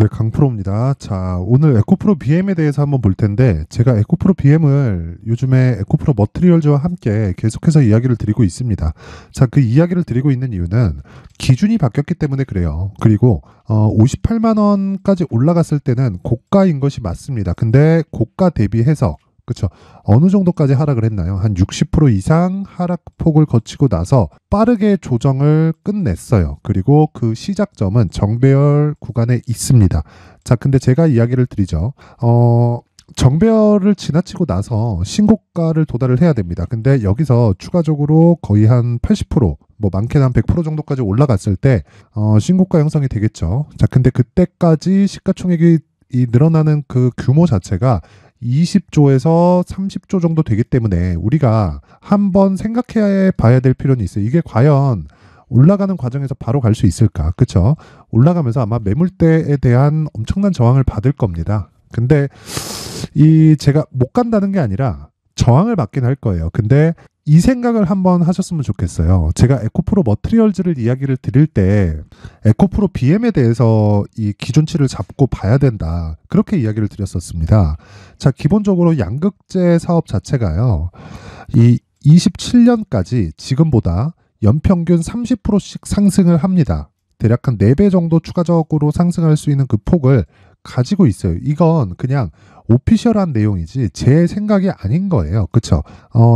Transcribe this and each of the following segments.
네, 강프로입니다. 자, 오늘 에코프로 BM에 대해서 한번 볼 텐데, 제가 에코프로 BM을 요즘에 에코프로 머트리얼즈와 함께 계속해서 이야기를 드리고 있습니다. 자, 그 이야기를 드리고 있는 이유는 기준이 바뀌었기 때문에 그래요. 그리고 58만 원까지 올라갔을 때는 고가인 것이 맞습니다. 근데 고가 대비해서 그렇죠. 어느 정도까지 하락을 했나요? 한 60% 이상 하락폭을 거치고 나서 빠르게 조정을 끝냈어요. 그리고 그 시작점은 정배열 구간에 있습니다. 자, 근데 제가 이야기를 드리죠. 정배열을 지나치고 나서 신고가를 도달을 해야 됩니다. 근데 여기서 추가적으로 거의 한 80%, 뭐 많게는 한 100% 정도까지 올라갔을 때 신고가 형성이 되겠죠. 자, 근데 그때까지 시가총액이 늘어나는 그 규모 자체가 20조에서 30조 정도 되기 때문에 우리가 한번 생각해 봐야 될 필요는 있어요. 이게 과연 올라가는 과정에서 바로 갈 수 있을까? 그렇죠? 올라가면서 아마 매물대에 대한 엄청난 저항을 받을 겁니다. 근데 이 제가 못 간다는 게 아니라 저항을 받긴 할 거예요. 근데 이 생각을 한번 하셨으면 좋겠어요. 제가 에코프로 머트리얼즈를 이야기를 드릴 때 에코프로 BM에 대해서 이 기준치를 잡고 봐야 된다. 그렇게 이야기를 드렸었습니다. 자, 기본적으로 양극재 사업 자체가요. 이 27년까지 지금보다 연평균 30%씩 상승을 합니다. 대략 한 4배 정도 추가적으로 상승할 수 있는 그 폭을 가지고 있어요. 이건 그냥 오피셜한 내용이지 제 생각이 아닌 거예요. 그쵸?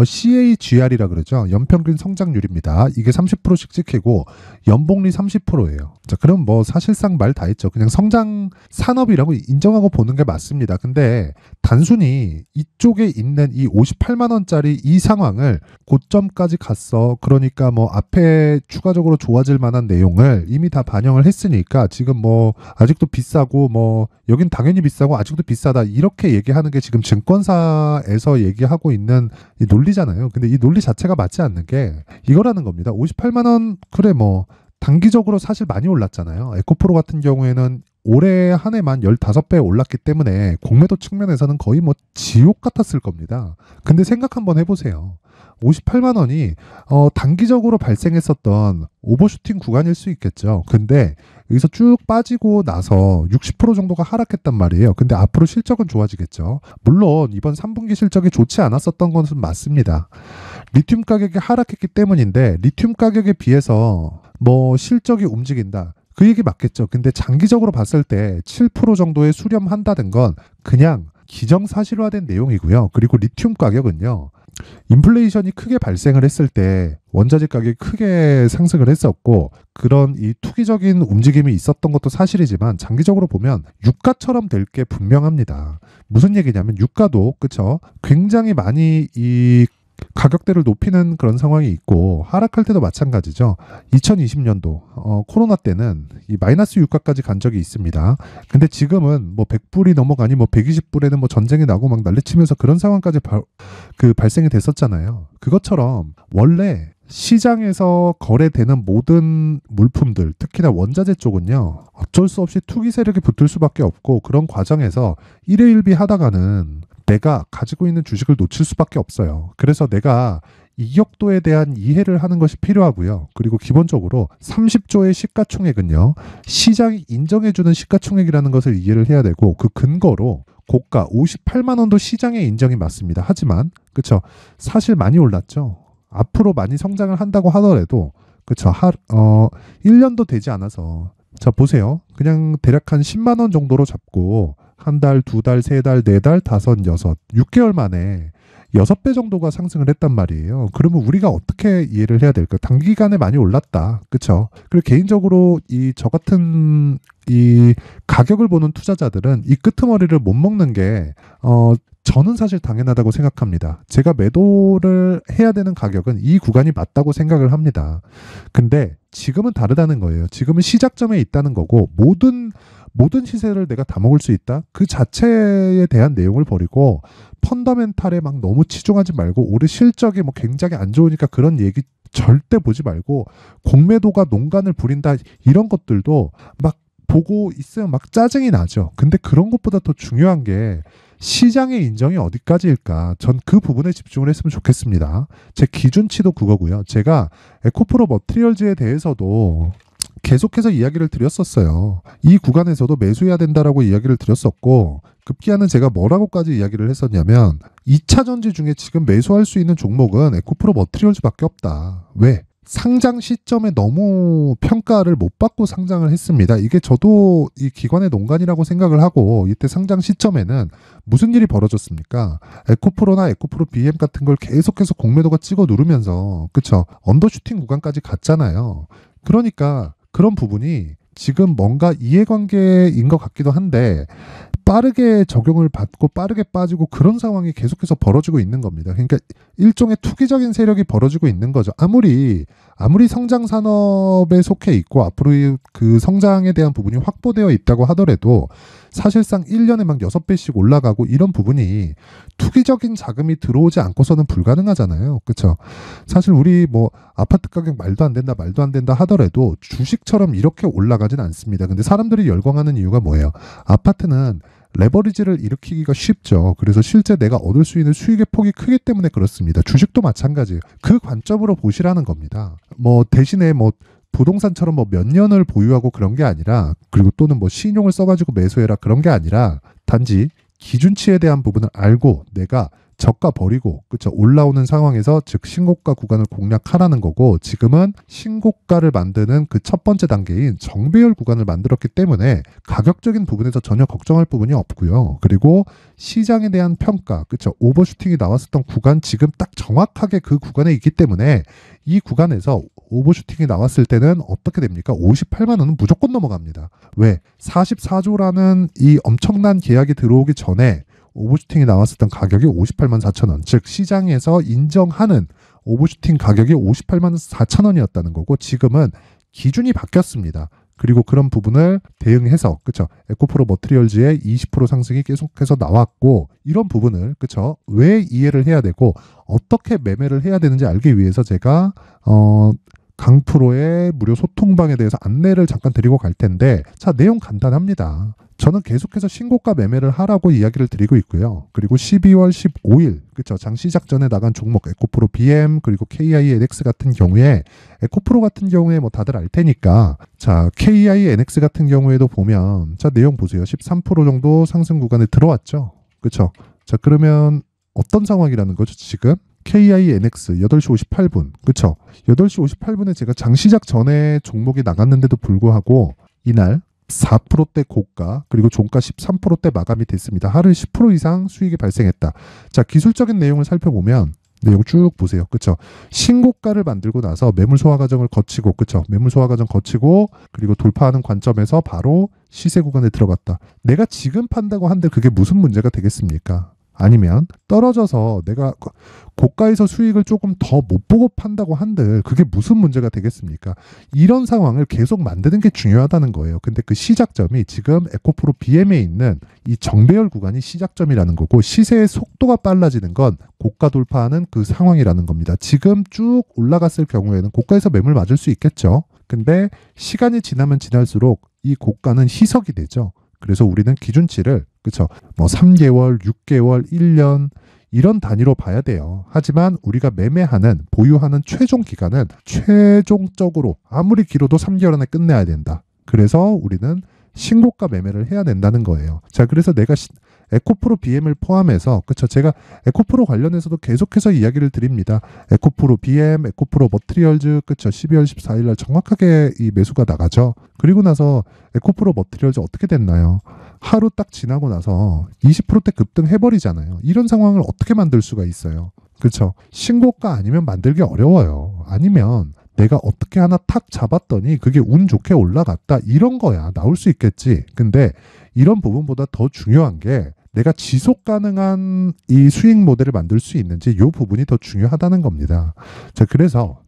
CAGR이라 그러죠. 연평균 성장률입니다. 이게 30%씩 찍히고 연복리 30%예요. 자, 그럼 뭐 사실상 말 다 했죠. 그냥 성장 산업이라고 인정하고 보는 게 맞습니다. 근데 단순히 이쪽에 있는 이 58만 원짜리 이 상황을 고점까지 갔어. 그러니까 뭐 앞에 추가적으로 좋아질 만한 내용을 이미 다 반영을 했으니까 지금 뭐 아직도 비싸고 뭐 여긴 당연히 비싸고 아직도 비싸다 이렇게 얘기하는 게 지금 증권사에서 얘기하고 있는 이 논리잖아요. 근데 이 논리 자체가 맞지 않는 게 이거라는 겁니다. 58만 원 그래 뭐 단기적으로 사실 많이 올랐잖아요. 에코프로 같은 경우에는 올해 한 해만 15배 올랐기 때문에 공매도 측면에서는 거의 뭐 지옥 같았을 겁니다. 근데 생각 한번 해보세요. 58만 원이 단기적으로 발생했었던 오버슈팅 구간일 수 있겠죠. 근데 여기서 쭉 빠지고 나서 60% 정도가 하락했단 말이에요. 근데 앞으로 실적은 좋아지겠죠. 물론 이번 3분기 실적이 좋지 않았었던 것은 맞습니다. 리튬 가격이 하락했기 때문인데 리튬 가격에 비해서 뭐 실적이 움직인다. 그 얘기 맞겠죠. 근데 장기적으로 봤을 때 7% 정도에 수렴한다는 건 그냥 기정사실화된 내용이고요. 그리고 리튬 가격은요. 인플레이션이 크게 발생을 했을 때 원자재 가격이 크게 상승을 했었고 그런 이 투기적인 움직임이 있었던 것도 사실이지만 장기적으로 보면 유가처럼 될 게 분명합니다. 무슨 얘기냐면 유가도 그쵸? 굉장히 많이 이 가격대를 높이는 그런 상황이 있고 하락할 때도 마찬가지죠. 2020년도 코로나 때는 이 마이너스 유가까지 간 적이 있습니다. 근데 지금은 뭐 100불이 넘어가니 뭐 120불에는 뭐 전쟁이 나고 막 난리치면서 그런 상황까지 발생이 됐었잖아요. 그것처럼 원래 시장에서 거래되는 모든 물품들, 특히나 원자재 쪽은요, 어쩔 수 없이 투기 세력이 붙을 수밖에 없고 그런 과정에서 일회일비 하다가는 내가 가지고 있는 주식을 놓칠 수밖에 없어요. 그래서 내가 이격도에 대한 이해를 하는 것이 필요하고요. 그리고 기본적으로 30조의 시가총액은요. 시장이 인정해주는 시가총액이라는 것을 이해를 해야 되고 그 근거로 고가 58만 원도 시장의 인정이 맞습니다. 하지만 그렇죠. 사실 많이 올랐죠. 앞으로 많이 성장을 한다고 하더라도 그렇죠. 1년도 되지 않아서 자 보세요. 그냥 대략 한 10만 원 정도로 잡고 한 달, 두 달, 세 달, 네 달, 다섯, 여섯, 6개월 만에 6배 정도가 상승을 했단 말이에요. 그러면 우리가 어떻게 이해를 해야 될까? 단기간에 많이 올랐다. 그쵸? 그리고 개인적으로 저 같은 이 가격을 보는 투자자들은 이 끄트머리를 못 먹는 게, 저는 사실 당연하다고 생각합니다. 제가 매도를 해야 되는 가격은 이 구간이 맞다고 생각을 합니다. 근데 지금은 다르다는 거예요. 지금은 시작점에 있다는 거고 모든 시세를 내가 다 먹을 수 있다? 그 자체에 대한 내용을 버리고 펀더멘탈에 막 너무 치중하지 말고 올해 실적이 뭐 굉장히 안 좋으니까 그런 얘기 절대 보지 말고 공매도가 농간을 부린다 이런 것들도 막 보고 있으면 막 짜증이 나죠. 근데 그런 것보다 더 중요한 게 시장의 인정이 어디까지일까? 전 그 부분에 집중을 했으면 좋겠습니다. 제 기준치도 그거고요. 제가 에코프로 머트리얼즈에 대해서도 계속해서 이야기를 드렸었어요. 이 구간에서도 매수해야 된다라고 이야기를 드렸었고, 급기야는 제가 뭐라고까지 이야기를 했었냐면 2차 전지 중에 지금 매수할 수 있는 종목은 에코프로 머티리얼즈밖에 없다. 왜? 상장 시점에 너무 평가를 못 받고 상장을 했습니다. 이게 저도 이 기관의 농간이라고 생각을 하고, 이때 상장 시점에는 무슨 일이 벌어졌습니까? 에코프로나 에코프로 BM 같은 걸 계속해서 공매도가 찍어 누르면서, 그쵸? 언더슈팅 구간까지 갔잖아요. 그러니까 그런 부분이 지금 뭔가 이해관계인 것 같기도 한데, 빠르게 적용을 받고 빠르게 빠지고 그런 상황이 계속해서 벌어지고 있는 겁니다. 그러니까 일종의 투기적인 세력이 벌어지고 있는 거죠. 아무리 성장 산업에 속해 있고 앞으로 그 성장에 대한 부분이 확보되어 있다고 하더라도 사실상 1년에 막 6배씩 올라가고 이런 부분이 투기적인 자금이 들어오지 않고서는 불가능하잖아요. 그렇죠? 사실 우리 뭐 아파트 가격 말도 안 된다 하더라도 주식처럼 이렇게 올라가진 않습니다. 근데 사람들이 열광하는 이유가 뭐예요? 아파트는 레버리지를 일으키기가 쉽죠. 그래서 실제 내가 얻을 수 있는 수익의 폭이 크기 때문에 그렇습니다. 주식도 마찬가지예요. 그 관점으로 보시라는 겁니다. 뭐 대신에 뭐 부동산처럼 뭐 몇 년을 보유하고 그런 게 아니라, 그리고 또는 뭐 신용을 써가지고 매수해라 그런 게 아니라, 단지 기준치에 대한 부분을 알고 내가 저가 버리고, 그쵸, 올라오는 상황에서 즉 신고가 구간을 공략하라는 거고, 지금은 신고가를 만드는 그 첫 번째 단계인 정배열 구간을 만들었기 때문에 가격적인 부분에서 전혀 걱정할 부분이 없고요. 그리고 시장에 대한 평가, 그쵸, 오버슈팅이 나왔었던 구간 지금 딱 정확하게 그 구간에 있기 때문에 이 구간에서 오버슈팅이 나왔을 때는 어떻게 됩니까? 58만 원은 무조건 넘어갑니다. 왜? 44조라는 이 엄청난 계약이 들어오기 전에 오버슈팅이 나왔었던 가격이 58만 4천 원, 즉 시장에서 인정하는 오버슈팅 가격이 58만 4천 원이었다는 거고, 지금은 기준이 바뀌었습니다. 그리고 그런 부분을 대응해서, 그쵸, 에코프로 머티리얼즈의 20% 상승이 계속해서 나왔고, 이런 부분을, 그쵸, 왜 이해를 해야 되고 어떻게 매매를 해야 되는지 알기 위해서 제가 강프로의 무료 소통방에 대해서 안내를 잠깐 드리고 갈 텐데, 자, 내용 간단합니다. 저는 계속해서 신고가 매매를 하라고 이야기를 드리고 있고요. 그리고 12월 15일, 그쵸, 장 시작 전에 나간 종목 에코프로 BM 그리고 KINX 같은 경우에, 에코프로 같은 경우에 뭐 다들 알 테니까, 자, KINX 같은 경우에도 보면, 자, 내용 보세요. 13% 정도 상승 구간에 들어왔죠. 그쵸? 자, 그러면 어떤 상황이라는 거죠, 지금? KINX 8시 58분, 그쵸? 8시 58분에 제가 장 시작 전에 종목이 나갔는데도 불구하고 이날 4%대 고가 그리고 종가 13%대 마감이 됐습니다. 하루에 10% 이상 수익이 발생했다. 자, 기술적인 내용을 살펴보면 내용 쭉 보세요. 그쵸? 신고가를 만들고 나서 매물 소화 과정을 거치고, 그쵸? 매물 소화 과정 거치고, 그리고 돌파하는 관점에서 바로 시세 구간에 들어갔다. 내가 지금 판다고 한들 그게 무슨 문제가 되겠습니까? 아니면 떨어져서 내가 고가에서 수익을 조금 더 못 보고 판다고 한들 그게 무슨 문제가 되겠습니까? 이런 상황을 계속 만드는 게 중요하다는 거예요. 근데 그 시작점이 지금 에코프로 BM에 있는 이 정배열 구간이 시작점이라는 거고, 시세의 속도가 빨라지는 건 고가 돌파하는 그 상황이라는 겁니다. 지금 쭉 올라갔을 경우에는 고가에서 매물 맞을 수 있겠죠. 근데 시간이 지나면 지날수록 이 고가는 희석이 되죠. 그래서 우리는 기준치를, 그쵸, 뭐 3개월, 6개월, 1년 이런 단위로 봐야 돼요. 하지만 우리가 매매하는, 보유하는 최종 기간은 최종적으로 아무리 길어도 3개월 안에 끝내야 된다. 그래서 우리는 신고가 매매를 해야 된다는 거예요. 자, 그래서 내가 에코프로 BM을 포함해서, 그쵸, 제가 에코프로 관련해서도 계속해서 이야기를 드립니다. 에코프로 BM, 에코프로 머티리얼즈, 그쵸, 12월 14일 날 정확하게 이 매수가 나가죠. 그리고 나서 에코프로 머티리얼즈 어떻게 됐나요? 하루 딱 지나고 나서 20%대 급등해버리잖아요. 이런 상황을 어떻게 만들 수가 있어요? 그쵸? 신고가 아니면 만들기 어려워요. 아니면 내가 어떻게 하나 탁 잡았더니 그게 운 좋게 올라갔다, 이런 거야 나올 수 있겠지. 근데 이런 부분보다 더 중요한 게 내가 지속 가능한 이 수익 모델을 만들 수 있는지, 이 부분이 더 중요하다는 겁니다. 자, 그래서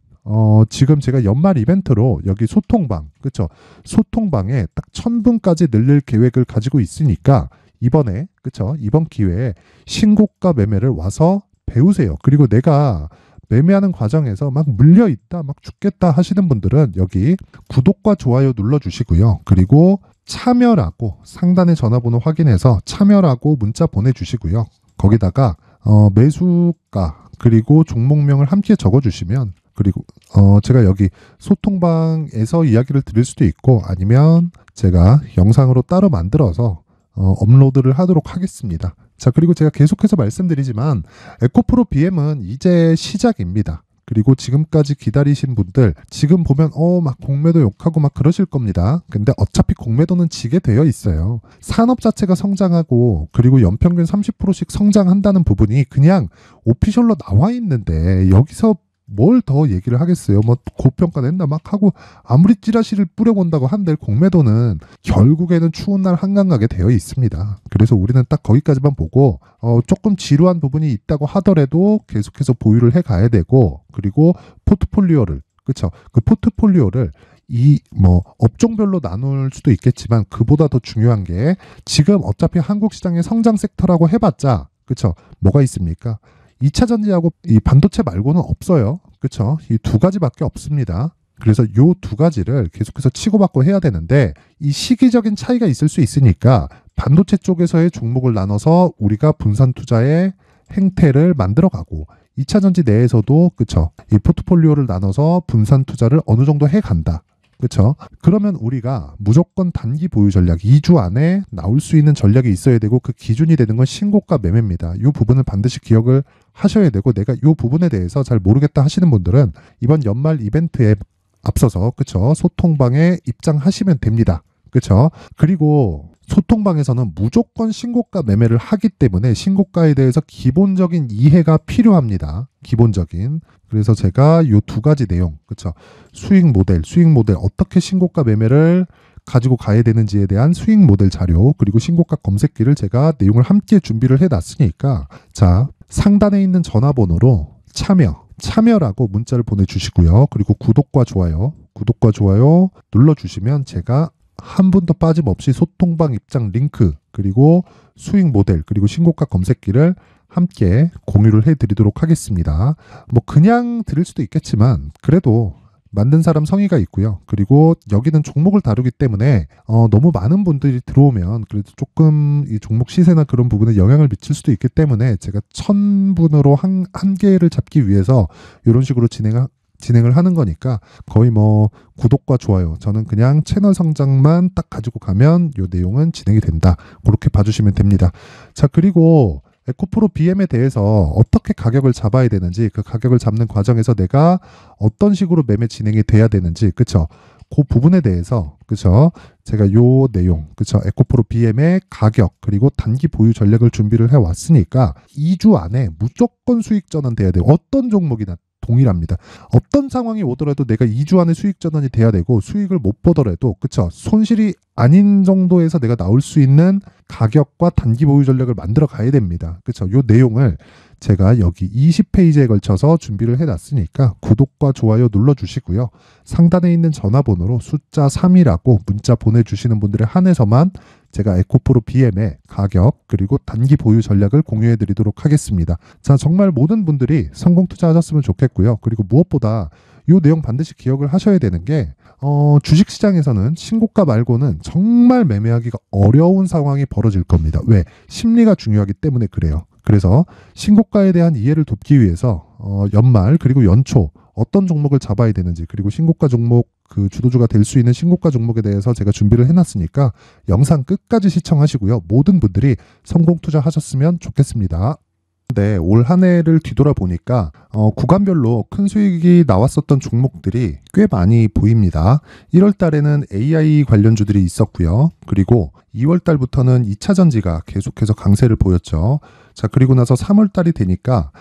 지금 제가 연말 이벤트로 여기 소통방, 그쵸, 소통방에 딱 1000분까지 늘릴 계획을 가지고 있으니까 이번에, 그쵸, 이번 기회에 신고가 매매를 와서 배우세요. 그리고 내가 매매하는 과정에서 막 물려있다, 막 죽겠다 하시는 분들은 여기 구독과 좋아요 눌러주시고요. 그리고 참여라고 상단의 전화번호 확인해서 참여라고 문자 보내주시고요. 거기다가 매수가 그리고 종목명을 함께 적어주시면 그리고 제가 여기 소통방에서 이야기를 드릴 수도 있고 아니면 제가 영상으로 따로 만들어서 업로드를 하도록 하겠습니다. 자, 그리고 제가 계속해서 말씀드리지만 에코프로 BM은 이제 시작입니다. 그리고 지금까지 기다리신 분들 지금 보면 막 공매도 욕하고 막 그러실 겁니다. 근데 어차피 공매도는 지게 되어 있어요. 산업 자체가 성장하고 그리고 연평균 30%씩 성장한다는 부분이 그냥 오피셜로 나와 있는데 여기서 뭘 더 얘기를 하겠어요. 뭐 고평가 낸다 막 하고 아무리 찌라시를 뿌려본다고 한들 공매도는 결국에는 추운 날 한강 가게 되어 있습니다. 그래서 우리는 딱 거기까지만 보고 조금 지루한 부분이 있다고 하더라도 계속해서 보유를 해 가야 되고 그리고 포트폴리오를 그쵸? 그 포트폴리오를 이 뭐 업종별로 나눌 수도 있겠지만 그보다 더 중요한 게 지금 어차피 한국 시장의 성장 섹터라고 해봤자 그쵸? 뭐가 있습니까? 2차 전지하고 이 반도체 말고는 없어요. 그렇죠? 이 두 가지밖에 없습니다. 그래서 요 두 가지를 계속해서 치고받고 해야 되는데 이 시기적인 차이가 있을 수 있으니까 반도체 쪽에서의 종목을 나눠서 우리가 분산 투자의 행태를 만들어가고 2차 전지 내에서도 그렇죠? 이 포트폴리오를 나눠서 분산 투자를 어느 정도 해간다. 그렇죠? 그러면 우리가 무조건 단기 보유 전략 2주 안에 나올 수 있는 전략이 있어야 되고 그 기준이 되는 건 신고가 매매입니다. 이 부분을 반드시 기억을 하셔야 되고 내가 이 부분에 대해서 잘 모르겠다 하시는 분들은 이번 연말 이벤트에 앞서서 그렇죠? 소통방에 입장하시면 됩니다. 그렇죠? 그리고 소통방에서는 무조건 신고가 매매를 하기 때문에 신고가에 대해서 기본적인 이해가 필요합니다. 기본적인. 그래서 제가 이 두 가지 내용, 그렇죠? 수익 모델 어떻게 신고가 매매를 가지고 가야 되는지에 대한 수익 모델 자료 그리고 신고가 검색기를 제가 내용을 함께 준비를 해놨으니까 자 상단에 있는 전화번호로 참여라고 문자를 보내주시고요. 그리고 구독과 좋아요 눌러주시면 제가 한 분도 빠짐없이 소통방 입장 링크 그리고 수익 모델 그리고 신고가 검색기를 함께 공유를 해드리도록 하겠습니다. 뭐 그냥 드릴 수도 있겠지만 그래도 만든 사람 성의가 있고요. 그리고 여기는 종목을 다루기 때문에 너무 많은 분들이 들어오면 그래도 조금 이 종목 시세나 그런 부분에 영향을 미칠 수도 있기 때문에 제가 1000분으로 한 개를 잡기 위해서 이런 식으로 진행을 하는 거니까 거의 뭐 구독과 좋아요 저는 그냥 채널 성장만 딱 가지고 가면 이 내용은 진행이 된다. 그렇게 봐주시면 됩니다. 자 그리고 에코프로 BM에 대해서 어떻게 가격을 잡아야 되는지 그 가격을 잡는 과정에서 내가 어떤 식으로 매매 진행이 돼야 되는지 그쵸? 그 부분에 대해서 그쵸? 제가 요 내용 그쵸? 에코프로 BM의 가격 그리고 단기 보유 전략을 준비를 해왔으니까 2주 안에 무조건 수익 전환돼야 돼요. 어떤 종목이나 동일합니다. 어떤 상황이 오더라도 내가 2주 안에 수익 전환이 돼야 되고 수익을 못 보더라도 그쵸? 손실이 아닌 정도에서 내가 나올 수 있는 가격과 단기 보유 전략을 만들어 가야 됩니다. 그쵸? 요 내용을 제가 여기 20페이지에 걸쳐서 준비를 해놨으니까 구독과 좋아요 눌러주시고요. 상단에 있는 전화번호로 숫자 3이라고 문자 보내주시는 분들에 한해서만 제가 에코프로 BM의 가격 그리고 단기 보유 전략을 공유해 드리도록 하겠습니다. 자 정말 모든 분들이 성공 투자하셨으면 좋겠고요. 그리고 무엇보다 이 내용 반드시 기억을 하셔야 되는 게 주식시장에서는 신고가 말고는 정말 매매하기가 어려운 상황이 벌어질 겁니다. 왜? 심리가 중요하기 때문에 그래요. 그래서 신고가에 대한 이해를 돕기 위해서 연말 그리고 연초 어떤 종목을 잡아야 되는지 그리고 신고가 종목 그 주도주가 될 수 있는 신고가 종목에 대해서 제가 준비를 해놨으니까 영상 끝까지 시청하시고요. 모든 분들이 성공 투자하셨으면 좋겠습니다. 네, 올 한 해를 뒤돌아보니까 구간별로 큰 수익이 나왔었던 종목들이 꽤 많이 보입니다. 1월 달에는 AI 관련주들이 있었고요. 그리고 2월 달부터는 2차 전지가 계속해서 강세를 보였죠. 자, 그리고 나서 3월 달이 되니까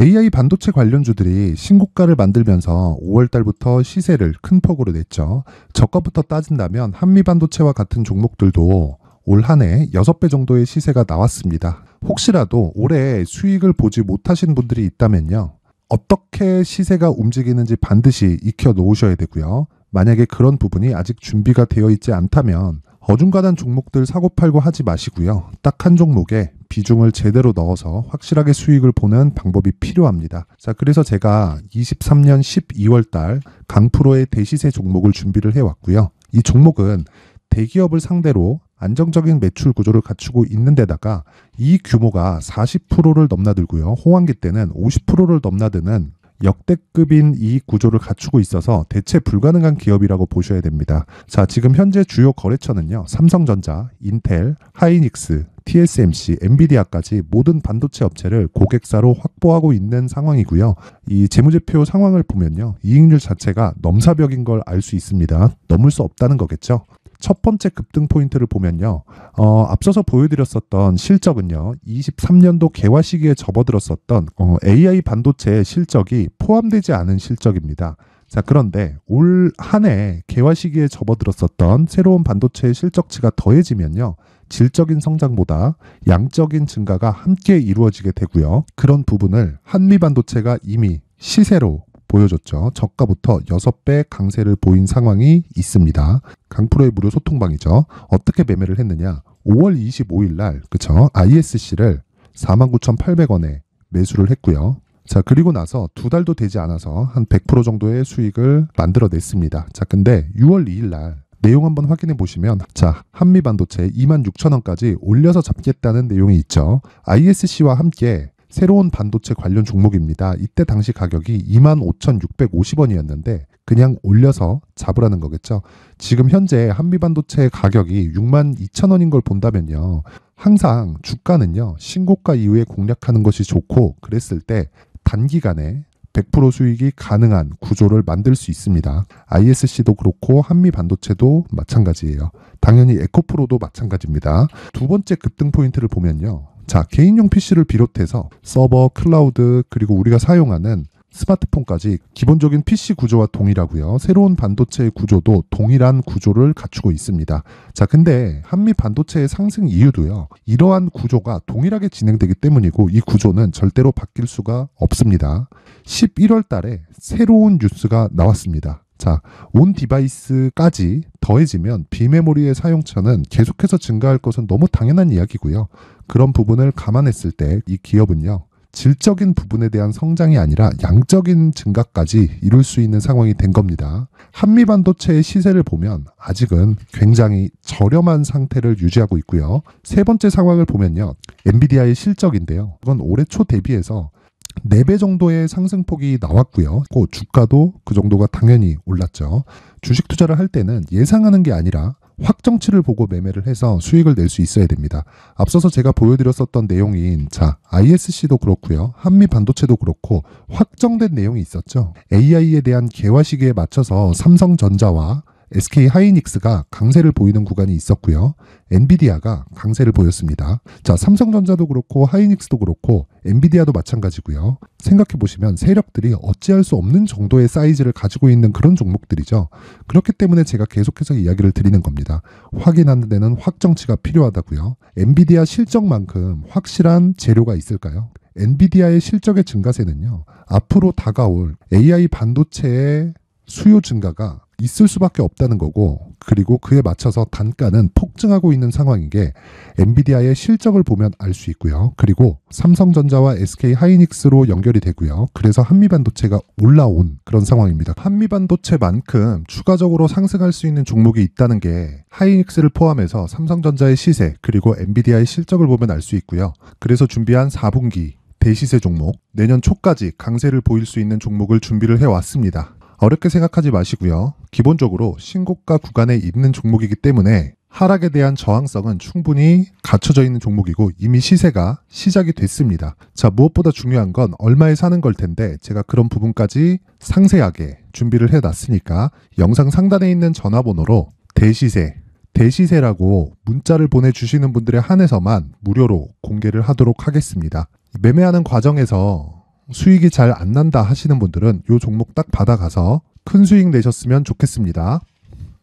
AI 반도체 관련주들이 신고가를 만들면서 5월 달부터 시세를 큰 폭으로 냈죠. 저가부터 따진다면 한미반도체와 같은 종목들도 올 한 해 6배 정도의 시세가 나왔습니다. 혹시라도 올해 수익을 보지 못하신 분들이 있다면요. 어떻게 시세가 움직이는지 반드시 익혀 놓으셔야 되고요. 만약에 그런 부분이 아직 준비가 되어 있지 않다면 어중간한 종목들 사고팔고 하지 마시고요. 딱 한 종목에 비중을 제대로 넣어서 확실하게 수익을 보는 방법이 필요합니다. 자, 그래서 제가 23년 12월 달 강프로의 대시세 종목을 준비를 해왔고요. 이 종목은 대기업을 상대로 안정적인 매출 구조를 갖추고 있는 데다가 이 규모가 40%를 넘나들고요. 호황기 때는 50%를 넘나드는 역대급인 이익 구조를 갖추고 있어서 대체 불가능한 기업이라고 보셔야 됩니다. 자, 지금 현재 주요 거래처는요. 삼성전자, 인텔, 하이닉스, TSMC, 엔비디아까지 모든 반도체 업체를 고객사로 확보하고 있는 상황이고요. 이 재무제표 상황을 보면요. 이익률 자체가 넘사벽인 걸 알 수 있습니다. 넘을 수 없다는 거겠죠. 첫 번째 급등 포인트를 보면요. 앞서서 보여드렸었던 실적은요. 23년도 개화 시기에 접어들었었던 AI 반도체의 실적이 포함되지 않은 실적입니다. 자, 그런데 올 한 해 개화 시기에 접어들었었던 새로운 반도체의 실적치가 더해지면요. 질적인 성장보다 양적인 증가가 함께 이루어지게 되고요. 그런 부분을 한미반도체가 이미 시세로 보여줬죠. 저가부터 6배 강세를 보인 상황이 있습니다. 강프로의 무료 소통방이죠. 어떻게 매매를 했느냐. 5월 25일 날 그쵸? ISC를 49,800원에 매수를 했고요. 자, 그리고 나서 2달도 되지 않아서 한 100% 정도의 수익을 만들어냈습니다. 자, 근데 6월 2일 날 내용 한번 확인해 보시면 자, 한미반도체 26,000원까지 올려서 잡겠다는 내용이 있죠. ISC와 함께 새로운 반도체 관련 종목입니다. 이때 당시 가격이 25,650원이었는데 그냥 올려서 잡으라는 거겠죠. 지금 현재 한미반도체 가격이 62,000원인 걸 본다면요. 항상 주가는요. 신고가 이후에 공략하는 것이 좋고 그랬을 때 단기간에 100% 수익이 가능한 구조를 만들 수 있습니다. ISC도 그렇고 한미반도체도 마찬가지예요. 당연히 에코프로도 마찬가지입니다. 두 번째 급등 포인트를 보면요. 자, 개인용 PC를 비롯해서 서버, 클라우드, 그리고 우리가 사용하는 스마트폰까지 기본적인 PC 구조와 동일하고요. 새로운 반도체의 구조도 동일한 구조를 갖추고 있습니다. 자, 근데 한미 반도체의 상승 이유도요. 이러한 구조가 동일하게 진행되기 때문이고 이 구조는 절대로 바뀔 수가 없습니다. 11월 달에 새로운 뉴스가 나왔습니다. 자, 온 디바이스까지 더해지면 비메모리의 사용처는 계속해서 증가할 것은 너무 당연한 이야기고요. 그런 부분을 감안했을 때 이 기업은요. 질적인 부분에 대한 성장이 아니라 양적인 증가까지 이룰 수 있는 상황이 된 겁니다. 한미반도체의 시세를 보면 아직은 굉장히 저렴한 상태를 유지하고 있고요. 세 번째 상황을 보면요. 엔비디아의 실적인데요. 이건 올해 초 대비해서 4배 정도의 상승폭이 나왔고요. 그 주가도 그 정도가 당연히 올랐죠. 주식 투자를 할 때는 예상하는 게 아니라 확정치를 보고 매매를 해서 수익을 낼 수 있어야 됩니다. 앞서서 제가 보여드렸었던 내용인 자, ISC도 그렇고요. 한미 반도체도 그렇고 확정된 내용이 있었죠. AI에 대한 개화 시기에 맞춰서 삼성전자와 SK 하이닉스가 강세를 보이는 구간이 있었고요. 엔비디아가 강세를 보였습니다. 자, 삼성전자도 그렇고 하이닉스도 그렇고 엔비디아도 마찬가지고요. 생각해 보시면 세력들이 어찌할 수 없는 정도의 사이즈를 가지고 있는 그런 종목들이죠. 그렇기 때문에 제가 계속해서 이야기를 드리는 겁니다. 확인하는 데는 확정치가 필요하다고요. 엔비디아 실적만큼 확실한 재료가 있을까요? 엔비디아의 실적의 증가세는요. 앞으로 다가올 AI 반도체의 수요 증가가 있을 수밖에 없다는 거고 그리고 그에 맞춰서 단가는 폭증하고 있는 상황인 게 엔비디아의 실적을 보면 알 수 있고요. 그리고 삼성전자와 SK 하이닉스로 연결이 되고요. 그래서 한미반도체가 올라온 그런 상황입니다. 한미반도체만큼 추가적으로 상승할 수 있는 종목이 있다는 게 하이닉스를 포함해서 삼성전자의 시세 그리고 엔비디아의 실적을 보면 알 수 있고요. 그래서 준비한 4분기 대시세 종목 내년 초까지 강세를 보일 수 있는 종목을 준비를 해왔습니다. 어렵게 생각하지 마시고요. 기본적으로 신고가 구간에 있는 종목이기 때문에 하락에 대한 저항성은 충분히 갖춰져 있는 종목이고 이미 시세가 시작이 됐습니다. 자, 무엇보다 중요한 건 얼마에 사는 걸 텐데 제가 그런 부분까지 상세하게 준비를 해놨으니까 영상 상단에 있는 전화번호로 대시세라고 문자를 보내주시는 분들에 한해서만 무료로 공개를 하도록 하겠습니다. 매매하는 과정에서 수익이 잘 안 난다 하시는 분들은 이 종목 딱 받아가서 큰 수익 내셨으면 좋겠습니다.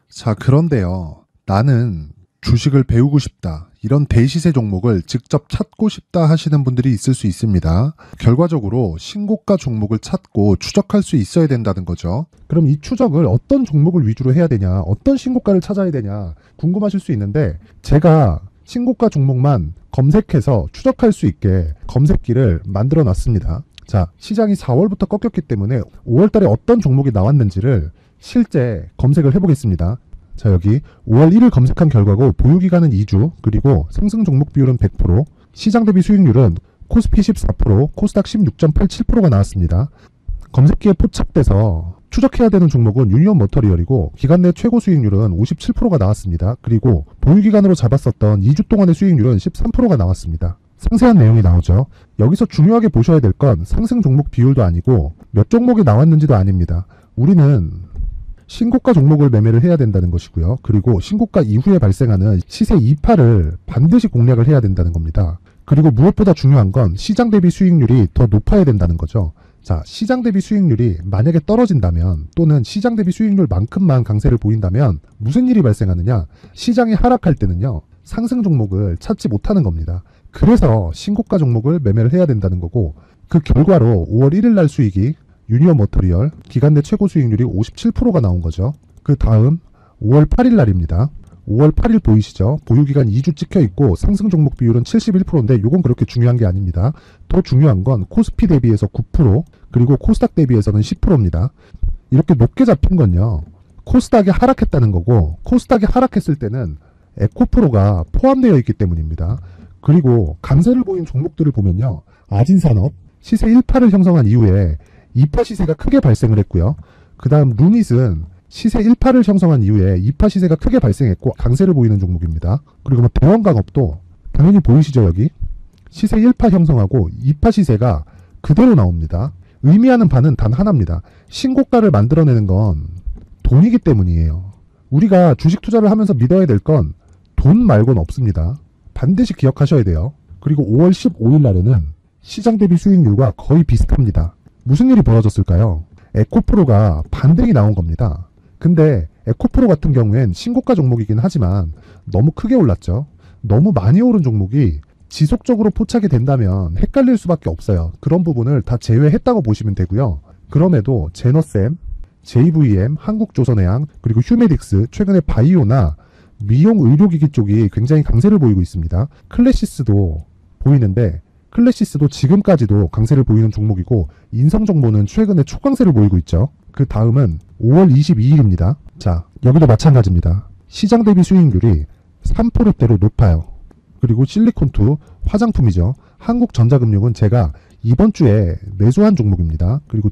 자, 그런데요. 나는 주식을 배우고 싶다. 이런 대시세 종목을 직접 찾고 싶다 하시는 분들이 있을 수 있습니다. 결과적으로 신고가 종목을 찾고 추적할 수 있어야 된다는 거죠. 그럼 이 추적을 어떤 종목을 위주로 해야 되냐, 어떤 신고가를 찾아야 되냐 궁금하실 수 있는데 제가 신고가 종목만 검색해서 추적할 수 있게 검색기를 만들어 놨습니다. 자, 시장이 4월부터 꺾였기 때문에 5월 달에 어떤 종목이 나왔는지를 실제 검색을 해보겠습니다. 자, 여기 5월 1일 검색한 결과고 보유기간은 2주 그리고 상승 종목 비율은 100%, 시장 대비 수익률은 코스피 14%, 코스닥 16.87%가 나왔습니다. 검색기에 포착돼서 추적해야 되는 종목은 유니온 머터리얼이고 기간 내 최고 수익률은 57%가 나왔습니다. 그리고 보유기간으로 잡았었던 2주 동안의 수익률은 13%가 나왔습니다. 상세한 내용이 나오죠. 여기서 중요하게 보셔야 될 건 상승 종목 비율도 아니고 몇 종목이 나왔는지도 아닙니다. 우리는 신고가 종목을 매매를 해야 된다는 것이고요. 그리고 신고가 이후에 발생하는 시세 이파를 반드시 공략을 해야 된다는 겁니다. 그리고 무엇보다 중요한 건 시장 대비 수익률이 더 높아야 된다는 거죠. 자, 시장 대비 수익률이 만약에 떨어진다면 또는 시장 대비 수익률만큼만 강세를 보인다면 무슨 일이 발생하느냐? 시장이 하락할 때는요. 상승 종목을 찾지 못하는 겁니다. 그래서 신고가 종목을 매매를 해야 된다는 거고 그 결과로 5월 1일 날 수익이 유니온 머터리얼 기간 내 최고 수익률이 57%가 나온 거죠. 그 다음 5월 8일 날입니다. 5월 8일 보이시죠? 보유기간 2주 찍혀 있고 상승 종목 비율은 71%인데 이건 그렇게 중요한 게 아닙니다. 더 중요한 건 코스피 대비해서 9% 그리고 코스닥 대비해서는 10%입니다. 이렇게 높게 잡힌 건요. 코스닥이 하락했다는 거고 코스닥이 하락했을 때는 에코프로가 포함되어 있기 때문입니다. 그리고 강세를 보인 종목들을 보면요. 아진산업 시세 1파를 형성한 이후에 2파 시세가 크게 발생을 했고요. 그 다음 루닛은 시세 1파를 형성한 이후에 2파 시세가 크게 발생했고 강세를 보이는 종목입니다. 그리고 뭐 대원강업도 당연히 보이시죠 여기? 시세 1파 형성하고 2파 시세가 그대로 나옵니다. 의미하는 바는 단 하나입니다. 신고가를 만들어내는 건 돈이기 때문이에요. 우리가 주식 투자를 하면서 믿어야 될 건 돈 말고는 없습니다. 반드시 기억하셔야 돼요. 그리고 5월 15일 날에는 시장 대비 수익률과 거의 비슷합니다. 무슨 일이 벌어졌을까요? 에코프로가 반등이 나온 겁니다. 근데 에코프로 같은 경우엔 신고가 종목이긴 하지만 너무 크게 올랐죠. 너무 많이 오른 종목이 지속적으로 포착이 된다면 헷갈릴 수밖에 없어요. 그런 부분을 다 제외했다고 보시면 되고요. 그럼에도 제너셈, JVM, 한국조선해양, 그리고 휴메딕스, 최근에 바이오나 미용 의료기기 쪽이 굉장히 강세를 보이고 있습니다. 클래시스도 보이는데 클래시스도 지금까지도 강세를 보이는 종목이고 인성정보는 최근에 초강세를 보이고 있죠. 그 다음은 5월 22일입니다. 자, 여기도 마찬가지입니다. 시장 대비 수익률이 3%대로 높아요. 그리고 실리콘2 화장품이죠. 한국전자금융은 제가 이번 주에 매수한 종목입니다. 그리고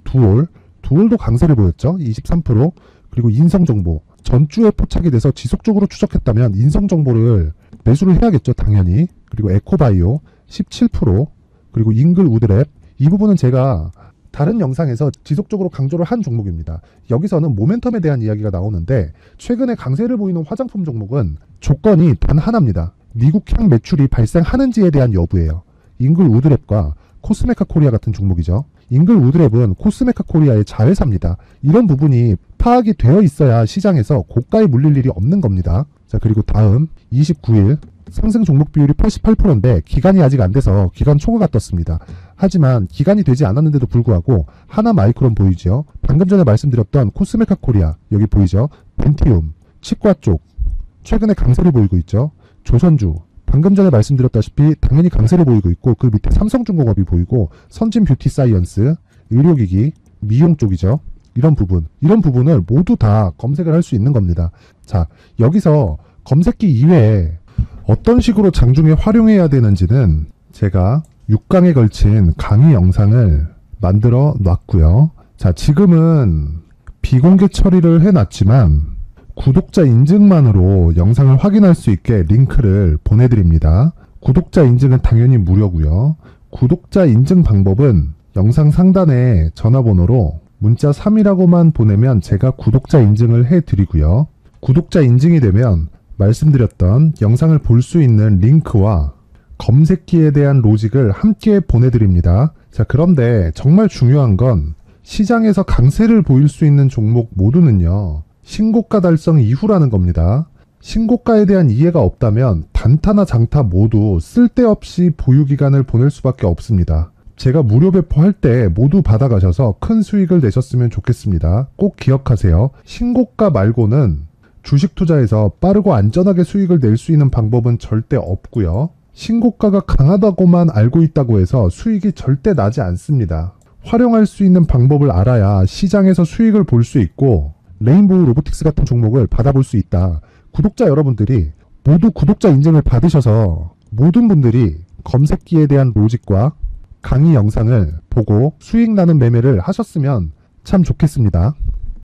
두올도 강세를 보였죠. 23%. 그리고 인성정보 전주에 포착이 돼서 지속적으로 추적했다면 인성정보를 매수를 해야겠죠. 당연히. 그리고 에코바이오 17%. 그리고 잉글우드랩 이 부분은 제가 다른 영상에서 지속적으로 강조를 한 종목입니다. 여기서는 모멘텀에 대한 이야기가 나오는데 최근에 강세를 보이는 화장품 종목은 조건이 단 하나입니다. 미국향 매출이 발생하는지에 대한 여부예요. 잉글우드랩과 코스메카 코리아 같은 종목이죠. 잉글우드랩은 코스메카 코리아의 자회사입니다. 이런 부분이 파악이 되어 있어야 시장에서 고가에 물릴 일이 없는 겁니다. 자, 그리고 다음 29일 상승 종목 비율이 88%인데 기간이 아직 안 돼서 기간 초과가 떴습니다. 하지만 기간이 되지 않았는데도 불구하고 하나 마이크론 보이죠. 방금 전에 말씀드렸던 코스메카 코리아 여기 보이죠. 벤티움, 치과 쪽 최근에 강세를 보이고 있죠. 조선주 방금 전에 말씀드렸다시피 당연히 강세를 보이고 있고 그 밑에 삼성중공업이 보이고 선진 뷰티 사이언스, 의료기기, 미용 쪽이죠. 이런 부분을 모두 다 검색을 할 수 있는 겁니다. 자, 여기서 검색기 이외에 어떤 식으로 장중에 활용해야 되는지는 제가 6강에 걸친 강의 영상을 만들어 놨고요. 자, 지금은 비공개 처리를 해놨지만 구독자 인증만으로 영상을 확인할 수 있게 링크를 보내드립니다. 구독자 인증은 당연히 무료고요. 구독자 인증 방법은 영상 상단에 전화번호로 문자 3이라고만 보내면 제가 구독자 인증을 해드리고요. 구독자 인증이 되면 말씀드렸던 영상을 볼 수 있는 링크와 검색기에 대한 로직을 함께 보내드립니다. 자, 그런데 정말 중요한 건 시장에서 강세를 보일 수 있는 종목 모두는요. 신고가 달성 이후라는 겁니다. 신고가에 대한 이해가 없다면 단타나 장타 모두 쓸데없이 보유기간을 보낼 수밖에 없습니다. 제가 무료 배포할 때 모두 받아가셔서 큰 수익을 내셨으면 좋겠습니다. 꼭 기억하세요. 신고가 말고는 주식 투자에서 빠르고 안전하게 수익을 낼 수 있는 방법은 절대 없고요. 신고가가 강하다고만 알고 있다고 해서 수익이 절대 나지 않습니다. 활용할 수 있는 방법을 알아야 시장에서 수익을 볼 수 있고 레인보우 로보틱스 같은 종목을 받아볼 수 있다. 구독자 여러분들이 모두 구독자 인증을 받으셔서 모든 분들이 검색기에 대한 로직과 강의 영상을 보고 수익 나는 매매를 하셨으면 참 좋겠습니다.